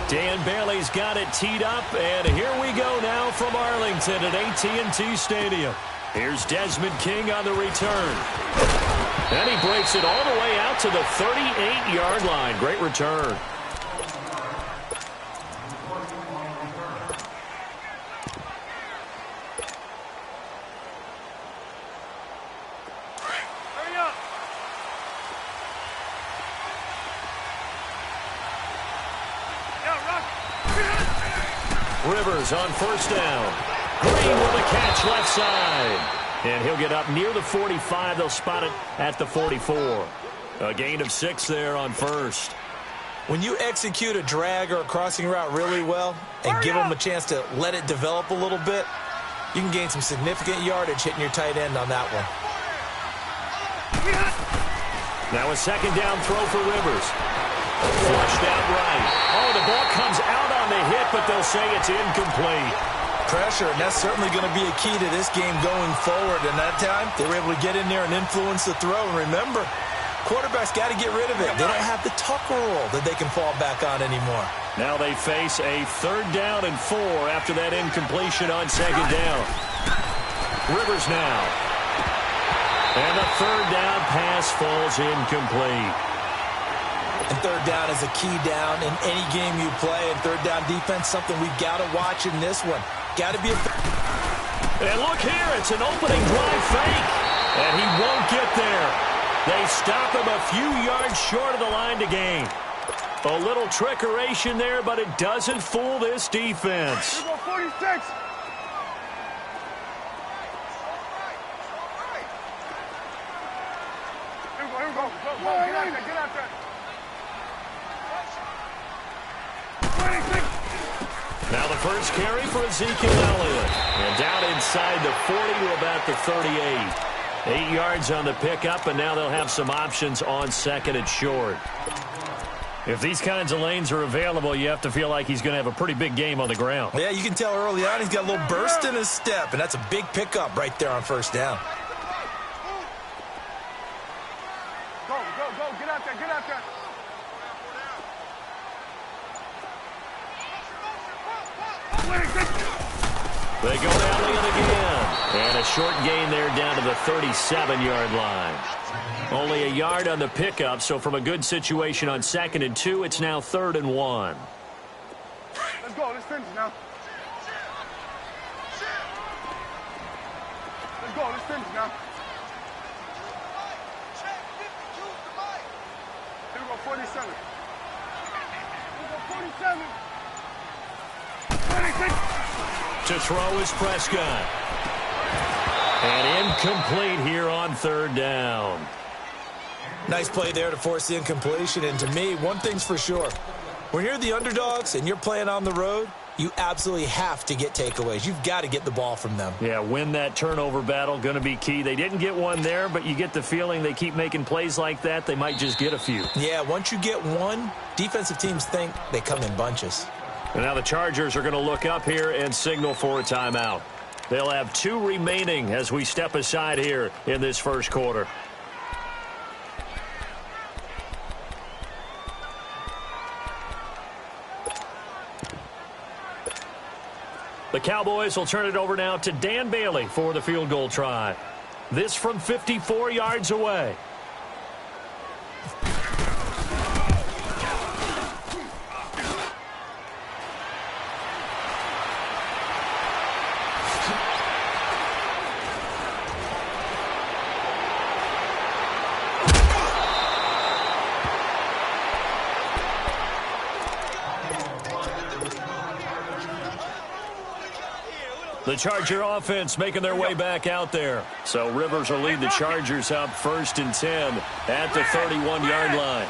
Dan Bailey's got it teed up, and here we go now from Arlington at AT&T Stadium. Here's Desmond King on the return. And he breaks it all the way out to the 38-yard line. Great return. Rivers on first down. Green with a catch left side. And he'll get up near the 45. They'll spot it at the 44. A gain of 6 there on first. When you execute a drag or a crossing route really well and give them a chance to let it develop a little bit, you can gain some significant yardage hitting your tight end on that one. Now a second down throw for Rivers. Flushed out right. Oh, the ball comes out on the hit, but they'll say it's incomplete. Pressure, and that's certainly going to be a key to this game going forward. And that time, they were able to get in there and influence the throw. And remember, quarterbacks got to get rid of it. They don't have the Tucker rule that they can fall back on anymore. Now they face a 3rd down and 4 after that incompletion on second down. Rivers now. And the 3rd down pass falls incomplete. And 3rd down is a key down in any game you play. And 3rd down defense, something we've got to watch in this one. Got to be a... And look here, it's an opening drive fake. And he won't get there. They stop him a few yards short of the line to gain. A little trickeration there, but it doesn't fool this defense. Here we go, 46. Here we go. Get out there. Now the first carry for Ezekiel Elliott. And down inside the 40 to about the 38. 8 yards on the pickup, and now they'll have some options on second and short. If these kinds of lanes are available, you have to feel like he's going to have a pretty big game on the ground. Yeah, you can tell early on he's got a little burst in his step, and that's a big pickup right there on first down. Go. Get out there. They go down with it again. And a short gain there down to the 37-yard line. Only a yard on the pickup, so from a good situation on 2nd and 2, it's now 3rd and 1. Let's go. Let's finish now. Here we go, 47. To throw is Prescott. And incomplete here on 3rd down. Nice play there to force the incompletion. And to me, one thing's for sure. When you're the underdogs and you're playing on the road, you absolutely have to get takeaways. You've got to get the ball from them. Yeah, win that turnover battle, going to be key. They didn't get one there, but you get the feeling they keep making plays like that, they might just get a few. Yeah, once you get one, defensive teams think they come in bunches. And now the Chargers are going to look up here and signal for a timeout. They'll have 2 remaining as we step aside here in this first quarter. The Cowboys will turn it over now to Dan Bailey for the field goal try. This from 54 yards away. The Charger offense making their way back out there. So Rivers will lead the Chargers up 1st and 10 at the 31-yard line.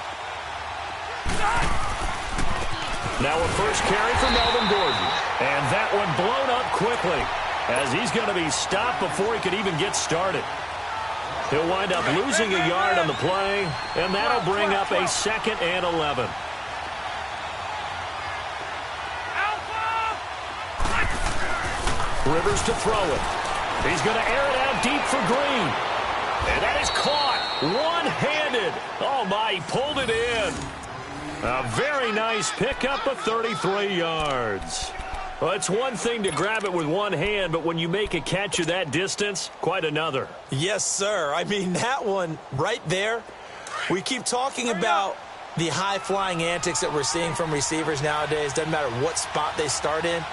Now a first carry for Melvin Gordon. And that one blown up quickly as he's going to be stopped before he could even get started. He'll wind up losing a yard on the play, and that'll bring up a 2nd and 11. Rivers to throw it. He's going to air it out deep for Green. And that is caught one-handed. Oh, my, he pulled it in. A very nice pickup of 33 yards. Well, it's one thing to grab it with one hand, but when you make a catch of that distance, quite another. Yes, sir. I mean, that one right there, we keep talking about the high-flying antics that we're seeing from receivers nowadays. Doesn't matter what spot they start in.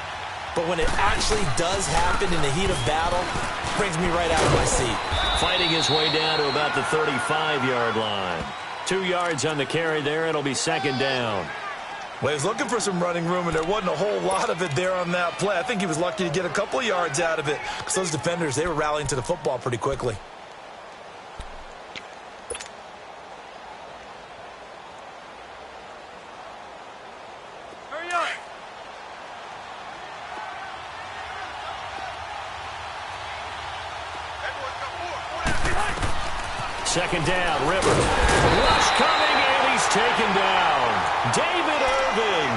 But when it actually does happen in the heat of battle, it brings me right out of my seat. Fighting his way down to about the 35-yard line. 2 yards on the carry there. It'll be second down. Well, he was looking for some running room, and there wasn't a whole lot of it there on that play. I think he was lucky to get a couple of yards out of it because those defenders, they were rallying to the football pretty quickly. Hurry up. Second down, Rivers. Rush coming, and he's taken down. David Irving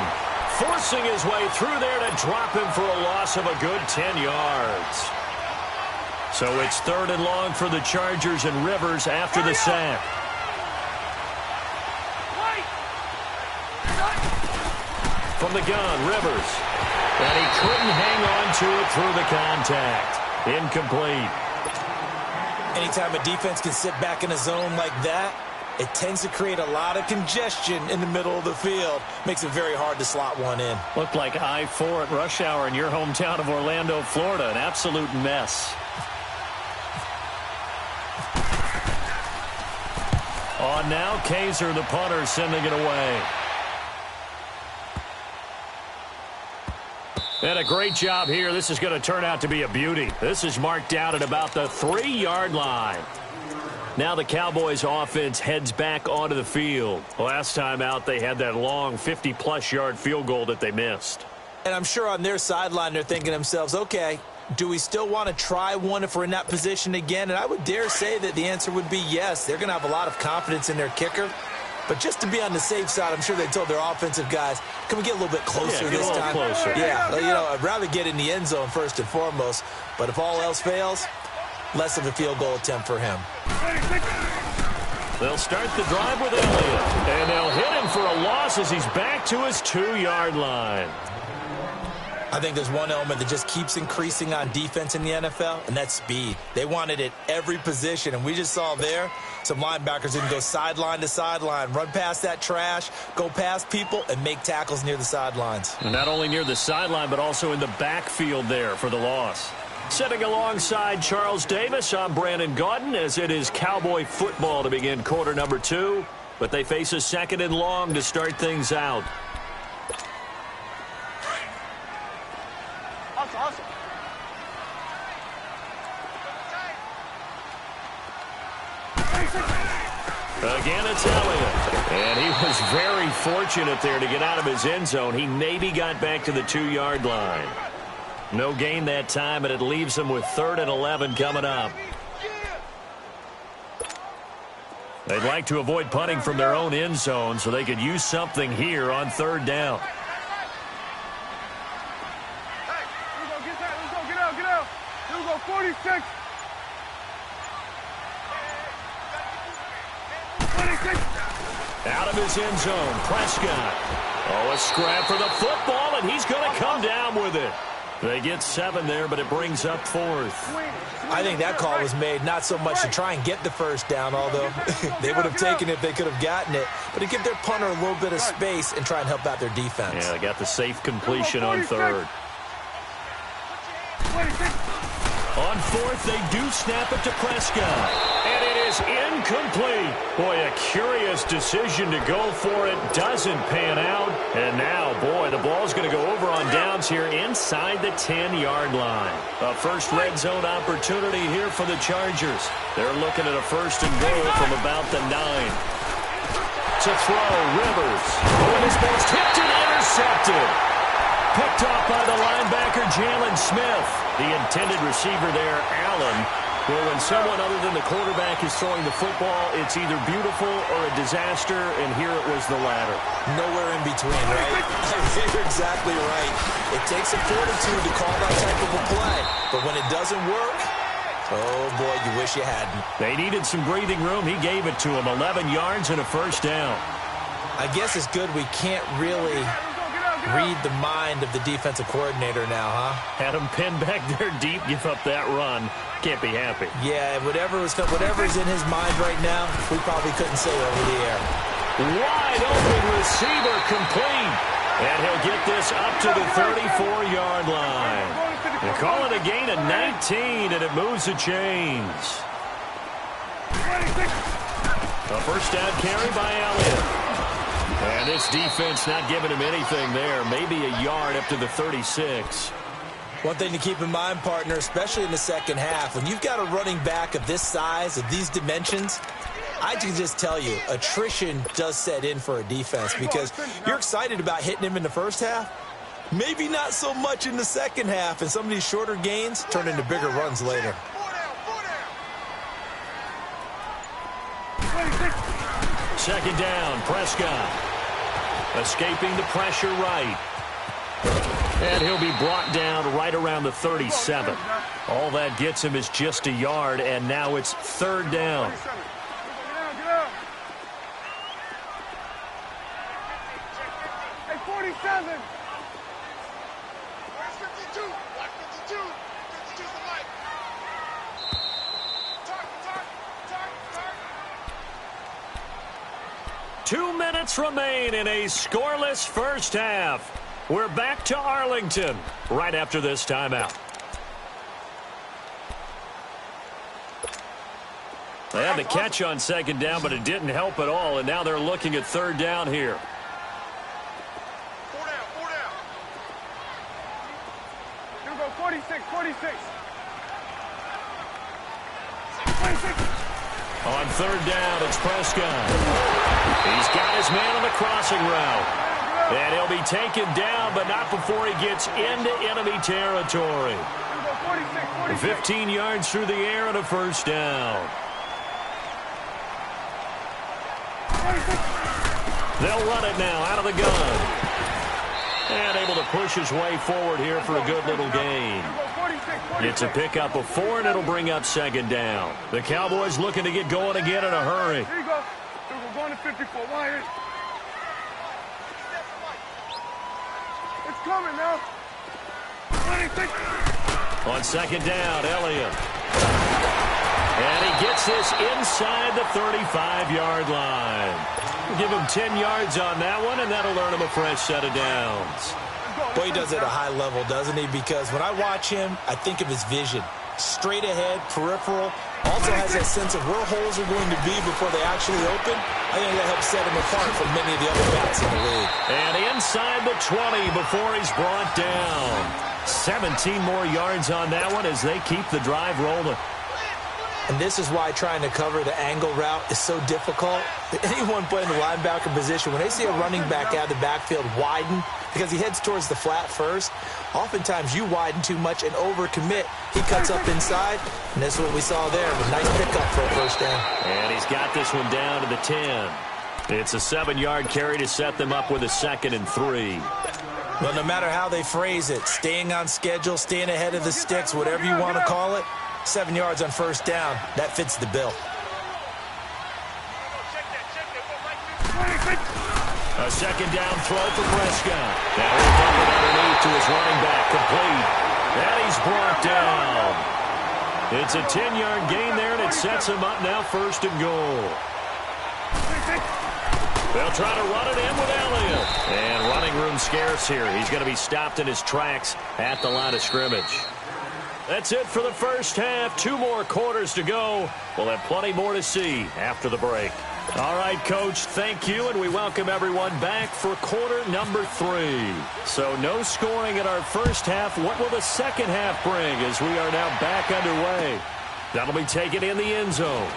forcing his way through there to drop him for a loss of a good 10 yards. So it's third and long for the Chargers and Rivers after the sack. From the gun, Rivers. And he couldn't hang on to it through the contact. Incomplete. Anytime a defense can sit back in a zone like that, it tends to create a lot of congestion in the middle of the field. Makes it very hard to slot one in. Looked like I-4 at rush hour in your hometown of Orlando, Florida. An absolute mess. On now, Kaiser, the punter, sending it away. And a great job here. This is going to turn out to be a beauty. This is marked out at about the 3-yard line. Now the Cowboys offense heads back onto the field. Last time out, they had that long 50-plus yard field goal that they missed. And I'm sure on their sideline, they're thinking to themselves, okay, do we still want to try one if we're in that position again? And I would dare say that the answer would be yes. They're going to have a lot of confidence in their kicker. But just to be on the safe side, I'm sure they told their offensive guys, can we get a little bit closer this time? Closer. Yeah, you know, I'd rather get in the end zone first and foremost. But if all else fails, less of a field goal attempt for him. They'll start the drive with Elliott. And they'll hit him for a loss as he's back to his 2-yard line. I think there's one element that just keeps increasing on defense in the NFL, and that's speed. They want it at every position, and we just saw there some linebackers who can go sideline to sideline, run past that trash, go past people, and make tackles near the sidelines. And not only near the sideline, but also in the backfield there for the loss. Sitting alongside Charles Davis, I'm Brandon Gaudin, as it is Cowboy football to begin quarter number 2. But they face a second and long to start things out. Hustle. Again, it's Elliott. And he was very fortunate there to get out of his end zone. He maybe got back to the 2-yard line. No gain that time, and it leaves him with 3rd and 11 coming up. They'd like to avoid punting from their own end zone so they could use something here on 3rd down. Get out. Here we go, 46. 46. Out of his end zone, Prescott. Oh, a scrap for the football, and he's going to come down with it. They get 7 there, but it brings up 4th. I think that call was made not so much to try and get the first down, although they would have taken it if they could have gotten it, but to give their punter a little bit of space and try and help out their defense. Yeah, they got the safe completion on 3rd. On 4th, they do snap it to Prescott. And it is incomplete. Boy, a curious decision to go for it. Doesn't pan out. And now, boy, the ball's going to go over on downs here inside the 10-yard line. A first red zone opportunity here for the Chargers. They're looking at a 1st and goal from about the 9. To throw, Rivers. Oh, and this ball's tipped and intercepted. Picked off by the linebacker, Jalen Smith. The intended receiver there, Allen. Well, when someone other than the quarterback is throwing the football, it's either beautiful or a disaster, and here it was the latter. Nowhere in between, right? You're exactly right. It takes a fortitude to call that type of a play, but when it doesn't work, oh, boy, you wish you hadn't. They needed some breathing room. He gave it to him. 11 yards and a 1st down. I guess it's good we can't really read the mind of the defensive coordinator now, huh? Had him pinned back there deep, give up that run. Can't be happy. Yeah, whatever's in his mind right now, we probably couldn't say over the air. Wide open receiver complete. And he'll get this up to the 34-yard line. They call it a gain of 19, and it moves the chains. A first down carry by Elliott. And this defense not giving him anything there. Maybe a yard up to the 36. One thing to keep in mind, partner, especially in the second half, when you've got a running back of this size, of these dimensions, I can just tell you, attrition does set in for a defense because you're excited about hitting him in the first half. Maybe not so much in the second half, and some of these shorter gains turn into bigger runs later. Second down, Prescott. Escaping the pressure right. And he'll be brought down right around the 37. All that gets him is just a yard, and now it's third down. Hey, 47. Where's 52? Watch 52. 52's the light. Target. 2 minutes remain in a scoreless first half. We're back to Arlington right after this timeout. They had the catch on second down, but it didn't help at all, and now they're looking at third down here. 4 down. You go 46. 46. On third down, it's Prescott. He's got his man on the crossing route. And he'll be taken down, but not before he gets into enemy territory. 15 yards through the air and a first down. They'll run it now out of the gun. And able to push his way forward here for a good little gain. It's a pickup of 4, and it'll bring up second down. The Cowboys looking to get going again in a hurry. Here you go. We're going to 54. Why? It's coming now. 26. On second down, Elliott. And he gets this inside the 35-yard line. Give him 10 yards on that one, and that'll earn him a fresh set of downs. Boy, he does it at a high level, doesn't he? Because when I watch him, I think of his vision. Straight ahead, peripheral. Also has that sense of where holes are going to be before they actually open. I think that helps set him apart from many of the other backs in the league. And inside the 20 before he's brought down. 17 more yards on that one as they keep the drive rolling. And this is why trying to cover the angle route is so difficult. Anyone playing the linebacker position, when they see a running back out of the backfield widen, because he heads towards the flat first, oftentimes you widen too much and overcommit. He cuts up inside, and that's what we saw there. A nice pickup for a first down. And he's got this one down to the 10. It's a 7-yard carry to set them up with a 2nd and 3. Well, no matter how they phrase it, staying on schedule, staying ahead of the sticks, whatever you want to call it, 7 yards on first down, that fits the bill. A second down throw for Prescott. Now he'll dump it underneath to his running back, complete. And he's brought down. It's a 10-yard gain there, and it sets him up now 1st and goal. They'll try to run it in with Elliott. And running room scarce here. He's going to be stopped in his tracks at the line of scrimmage. That's it for the first half. 2 more quarters to go. We'll have plenty more to see after the break. All right, Coach, thank you, and we welcome everyone back for quarter number 3. So no scoring in our first half. What will the second half bring as we are now back underway? That'll be taken in the end zone.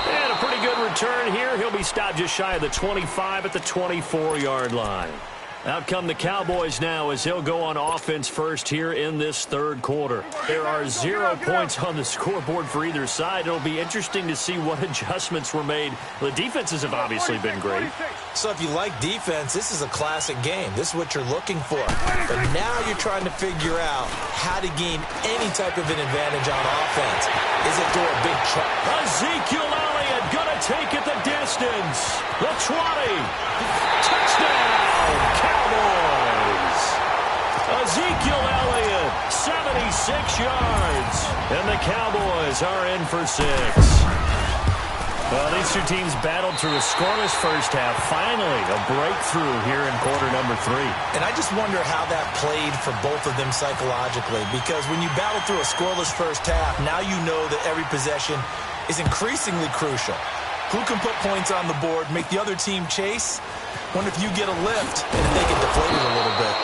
And a pretty good return here. He'll be stopped just shy of the 25 at the 24-yard line. Out come the Cowboys now as he'll go on offense first here in this third quarter. There are 0 points on the scoreboard for either side. It'll be interesting to see what adjustments were made. The defenses have obviously been great. So if you like defense, this is a classic game. This is what you're looking for. But now you're trying to figure out how to gain any type of an advantage on offense. Is it through a big chunk? Ezekiel Elliott going to take it the distance. The 20. Touchdown, Cowboys. Ezekiel Elliott, 76 yards. And the Cowboys are in for 6. Well, these two teams battled through a scoreless first half. Finally, a breakthrough here in quarter number 3. And I just wonder how that played for both of them psychologically, because when you battle through a scoreless first half, now you know that every possession is increasingly crucial. Who can put points on the board, make the other team chase? Wonder if you get a lift and if they get deflated a little bit.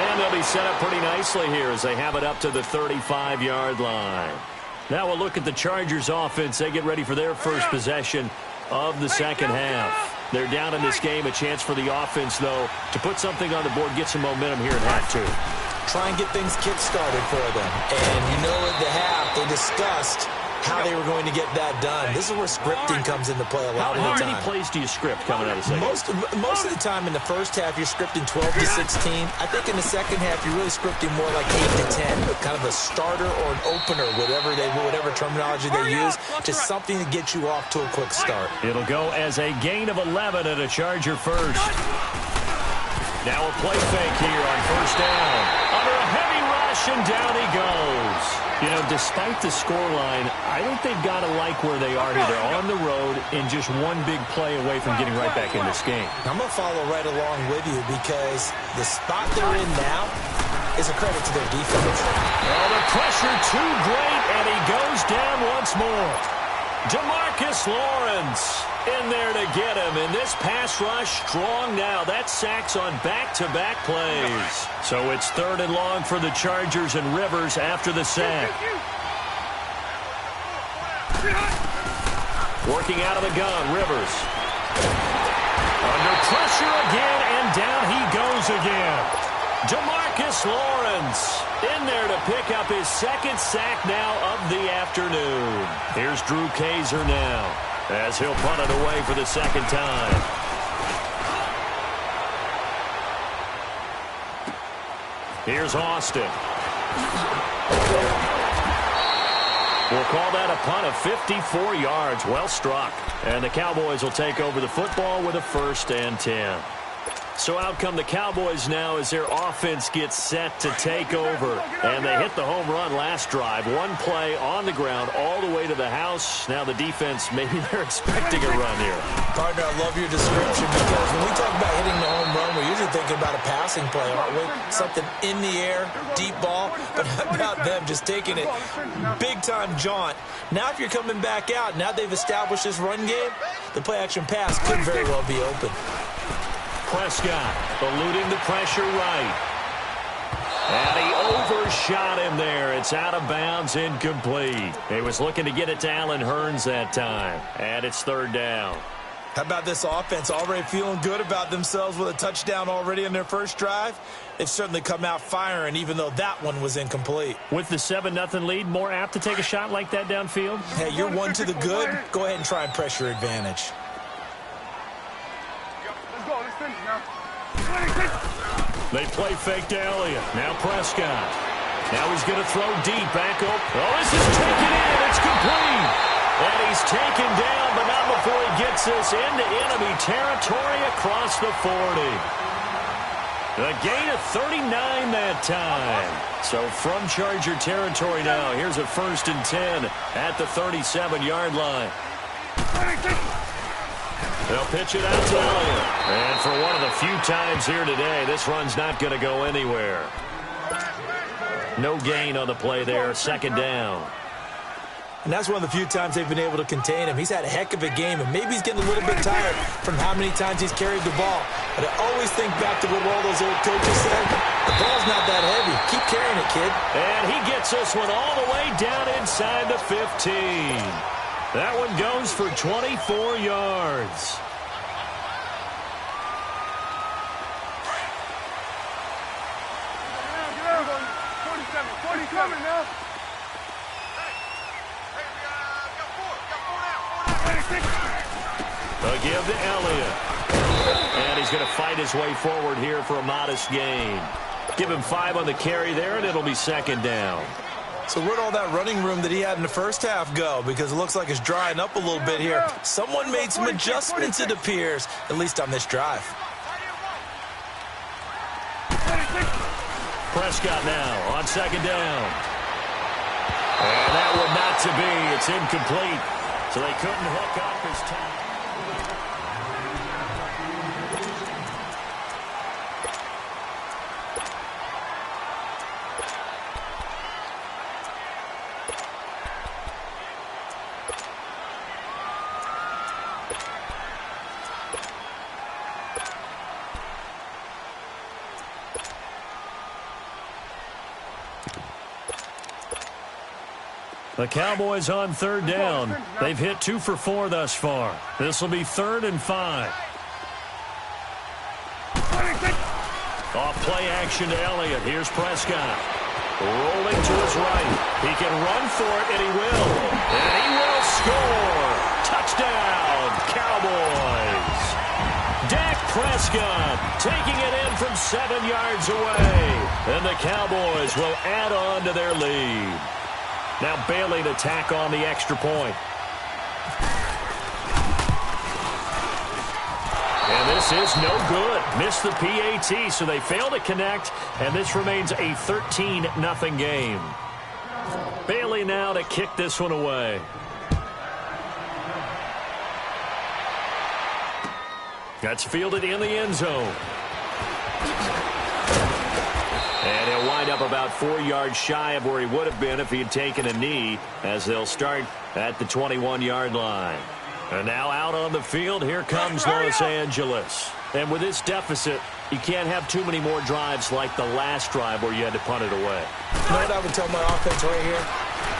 And they'll be set up pretty nicely here as they have it up to the 35-yard line. Now we'll look at the Chargers offense. They get ready for their first possession of the second half. They're down in this game. A chance for the offense, though, to put something on the board, get some momentum here in half 2. Try and get things kick-started for them. And you know at the half, they discussed how they were going to get that done. This is where scripting comes into play a lot of the time. How many plays do you script coming out of the second? Most of the time in the first half, you're scripting 12 to 16. I think in the second half, you're really scripting more like 8 to 10, kind of a starter or an opener, whatever terminology they use, just something to get you off to a quick start. It'll go as a gain of 11 and a Charger first. Now a play fake here on first down. Under a heavy rush, and down he goes. You know, despite the scoreline, I think they've got to like where they are here. They're on the road and just one big play away from getting right back in this game. I'm going to follow right along with you because the spot they're in now is a credit to their defense. Oh, the pressure too great, and he goes down once more. DeMarcus Lawrence in there to get him, and this pass rush strong now. That's sacks on back-to-back plays. So it's 3rd and long for the Chargers, and Rivers after the sack. Working out of the gun, Rivers. Under pressure again, and down he goes again. DeMarcus Lawrence in there to pick up his 2nd sack now of the afternoon. Here's Drew Kaiser now as he'll punt it away for the 2nd time. Here's Austin. We'll call that a punt of 54 yards. Well struck. And the Cowboys will take over the football with a 1st and 10. So out come the Cowboys now as their offense gets set to take over. And they hit the home run last drive. One play on the ground all the way to the house. Now the defense, maybe they're expecting a run here. Partner, I love your description because when we talk about hitting the home run, we're usually thinking about a passing play, aren't we? Something in the air, deep ball. But how about them just taking it big-time jaunt? Now if you're coming back out, now they've established this run game, the play-action pass could very well be open. Prescott eluding the pressure right. And he overshot him there. It's out of bounds, incomplete. He was looking to get it to Allen Hurns that time. And it's 3rd down. How about this offense already feeling good about themselves with a touchdown already in their first drive? They've certainly come out firing, even though that one was incomplete. With the 7-0 lead, more apt to take a shot like that downfield? Hey, you're one to the good. Go ahead and try and pressure advantage. They play fake to Elliott. Now Prescott. Now he's going to throw deep back up. Oh, this is taken in. It's complete. And he's taken down, but not before he gets this into enemy territory across the 40. A gain of 39 that time. So from Charger territory now, here's a 1st and 10 at the 37-yard line. They'll pitch it out to Elliott. And for one of the few times here today, this run's not going to go anywhere. No gain on the play there. 2nd down. And that's one of the few times they've been able to contain him. He's had a heck of a game, and maybe he's getting a little bit tired from how many times he's carried the ball. But I always think back to what all those old coaches said. The ball's not that heavy. Keep carrying it, kid. And he gets this one all the way down inside the 15. That one goes for 24 yards. Coming now. A give to Elliott. And he's going to fight his way forward here for a modest gain. Give him 5 on the carry there, and it'll be 2nd down. So where'd all that running room that he had in the first half go? Because it looks like it's drying up a little bit here. Someone made some adjustments, it appears, at least on this drive. Prescott now on second down. And that one not to be. It's incomplete. So they couldn't hook up his time. The Cowboys on third down. They've hit 2 for 4 thus far. This will be 3rd and 5. Off play action to Elliott. Here's Prescott. Rolling to his right. He can run for it, and he will. And he will score. Touchdown, Cowboys. Dak Prescott taking it in from 7 yards away. And the Cowboys will add on to their lead. Now Bailey to tack on the extra point. And this is no good. Missed the PAT, so they fail to connect, and this remains a 13-0 game. Bailey now to kick this one away. That's fielded in the end zone. And he'll wind up about 4 yards shy of where he would have been if he had taken a knee, as they'll start at the 21-yard line. And now out on the field, here comes Los Angeles. And with this deficit, you can't have too many more drives like the last drive where you had to punt it away. You know what I would tell my offense right here?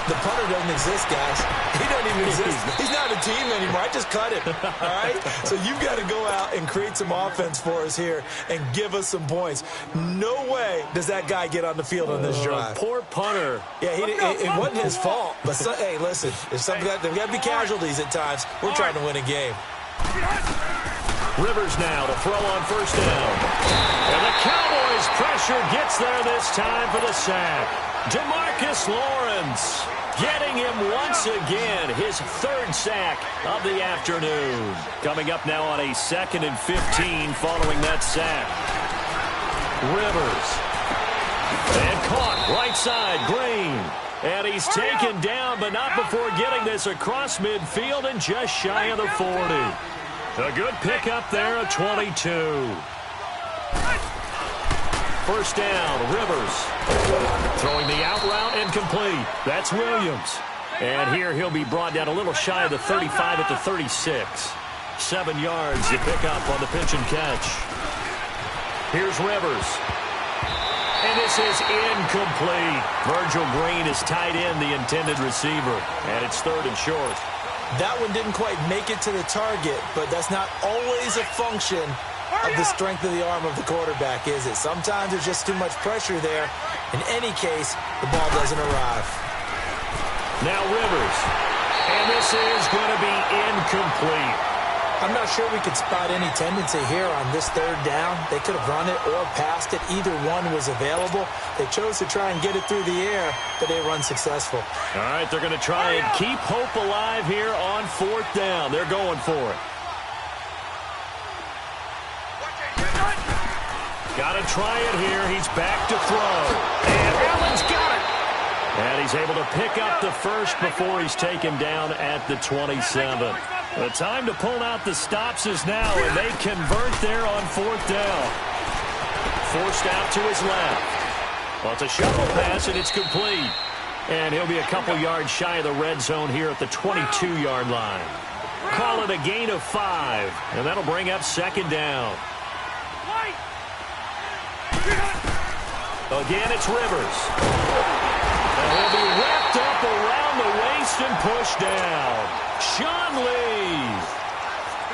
The punter doesn't exist, guys. He doesn't even exist. He's not a team anymore. I just cut him, all right? So you've got to go out and create some offense for us here and give us some points. No way does that guy get on the field on this drive. Poor punter. Yeah, it wasn't his fault. But, hey, listen, there's got to be casualties at times. We're trying to win a game. Rivers now to throw on first down. And the Cowboys' pressure gets there this time for the sack. DeMarcus Lawrence getting him once again, his 3rd sack of the afternoon. Coming up now on a 2nd and 15 following that sack. Rivers. And caught right side, Green. And he's taken down, but not before getting this across midfield and just shy of the 40. A good pickup there at 22. First down, Rivers. Throwing the out route and complete. That's Williams. And here he'll be brought down a little shy of the 35 at the 36. 7 yards to pick up on the pitch and catch. Here's Rivers. And this is incomplete. Virgil Green is tied in, the intended receiver. And it's 3rd and short. That one didn't quite make it to the target, but that's not always a function of the strength of the arm of the quarterback, is it? Sometimes there's just too much pressure there. In any case, the ball doesn't arrive. Now Rivers. And this is going to be incomplete. I'm not sure we could spot any tendency here on this 3rd down. They could have run it or passed it. Either one was available. They chose to try and get it through the air, but they were unsuccessful. All right, they're going to try and keep hope alive here on 4th down. They're going for it. Got to try it here. He's back to throw. And Allen's got it. And he's able to pick up the first before he's taken down at the 27. The time to pull out the stops is now, and they convert there on 4th down. Forced out to his left. Well, it's a shovel pass, and it's complete. And he'll be a couple yards shy of the red zone here at the 22-yard line. Call it a gain of 5, and that'll bring up 2nd down. Again, it's Rivers. And he'll be wrapped up around the waist and pushed down. Sean Lee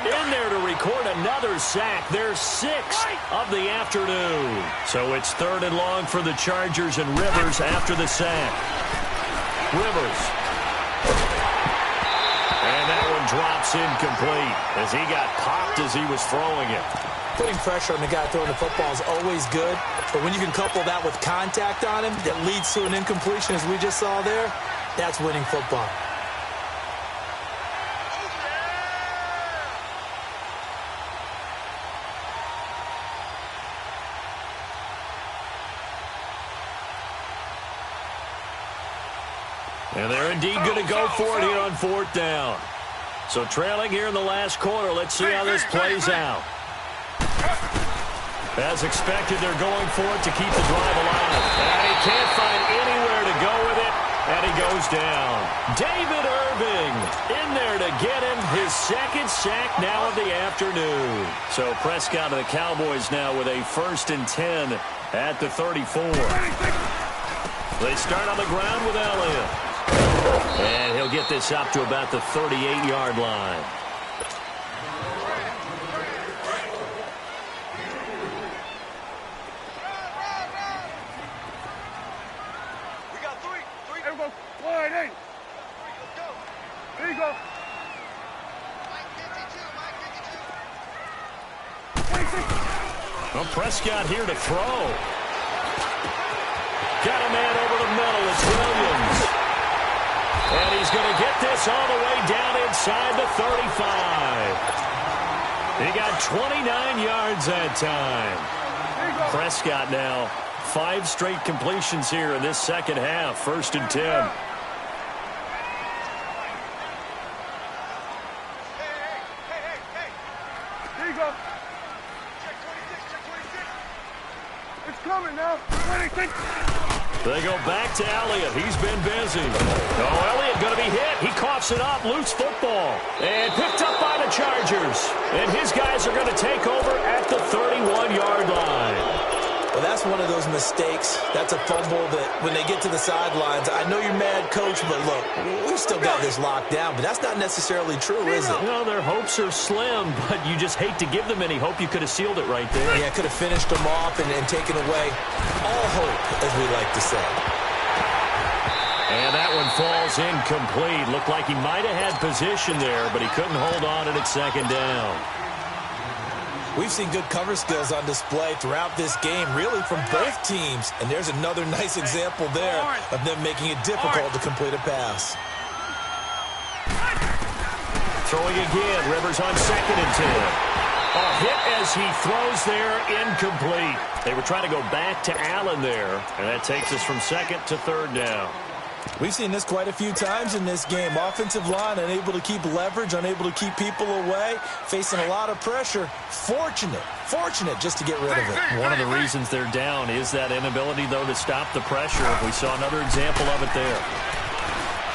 in there to record another sack. Their 6th of the afternoon. So it's 3rd and long for the Chargers, and Rivers after the sack. Rivers. And that one one drops incomplete as he got popped as he was throwing it. Putting pressure on the guy throwing the football is always good, but when you can couple that with contact on him that leads to an incompletion, as we just saw there, that's winning football. And they're indeed going to go for it here on 4th down. So trailing here in the last quarter, let's see how this plays out. As expected, they're going for it to keep the drive alive. And he can't find anywhere to go with it, and he goes down. David Irving in there to get him his second sack now of the afternoon. So Prescott and the Cowboys now with a 1st and 10 at the 34. They start on the ground with Elliott. And he'll get this up to about the 38-yard line. We got three. There we go. Wide eight. Let's go. There you go. Mike 52. 26. Well, Prescott here to throw. Got a man over the middle. It's Williams. And he's going to get this all the way down inside the 35. He got 29 yards that time. Prescott now 5 straight completions here in this second half. 1st and 10. Hey. There you go. Check 26. Check 26. It's coming now. 26. They go back to Elliott. He's been busy. Oh, Elliott going to be hit. He coughs it up. Loose football. And picked up by the Chargers. And his guys are going to take over at the 31-yard line. Well, that's one of those mistakes. That's a fumble that when they get to the sidelines, I know you're mad, Coach, but look, we've still got this locked down. But that's not necessarily true, is it? Well, their hopes are slim, but you just hate to give them any hope. You could have sealed it right there. Yeah, could have finished them off and taken away all hope, as we like to say. And that one falls incomplete. Looked like he might have had position there, but he couldn't hold on at 2nd down. We've seen good cover skills on display throughout this game, really from both teams. And there's another nice example there of them making it difficult to complete a pass. Throwing again. Rivers on 2nd and 10. A hit as he throws there, incomplete. They were trying to go back to Allen there, and that takes us from 2nd to 3rd down. We've seen this quite a few times in this game. Offensive line unable to keep leverage, unable to keep people away, facing a lot of pressure. Fortunate just to get rid of it. One of the reasons they're down is that inability, though, to stop the pressure. We saw another example of it there.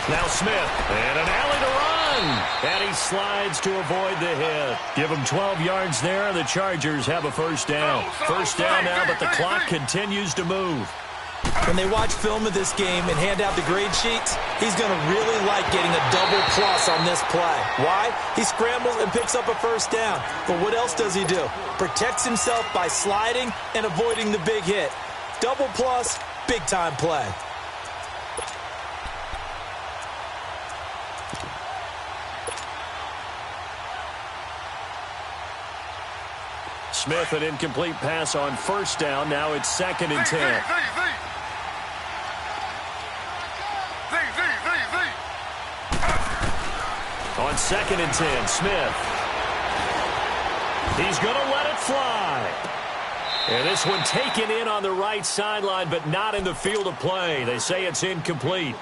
Now Smith, and an alley to run. And he slides to avoid the hit. Give him 12 yards there, and the Chargers have a 1st down. 1st down now, but the clock continues to move. When they watch film of this game and hand out the grade sheets, he's going to really like getting a double plus on this play. Why? He scrambles and picks up a 1st down. But what else does he do? Protects himself by sliding and avoiding the big hit. Double plus, big-time play. Smith, an incomplete pass on 1st down. Now it's 2nd and 10. On 2nd and 10, Smith. He's going to let it fly. And this one taken in on the right sideline, but not in the field of play. They say it's incomplete.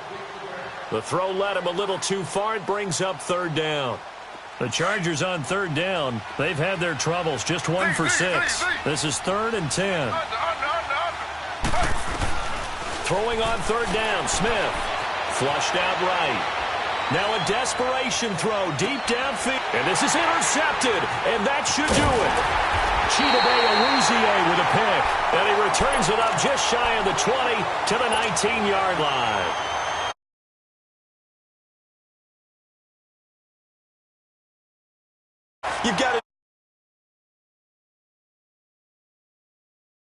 The throw led him a little too far. It brings up 3rd down. The Chargers on 3rd down. They've had their troubles. Just 1 for 6. This is 3rd and 10. Throwing on 3rd down, Smith. Flushed out right. Now a desperation throw deep downfield. And this is intercepted. And that should do it. Chidobe Awuzie with a pick. And he returns it up just shy of the 20 to the 19-yard line. You've got to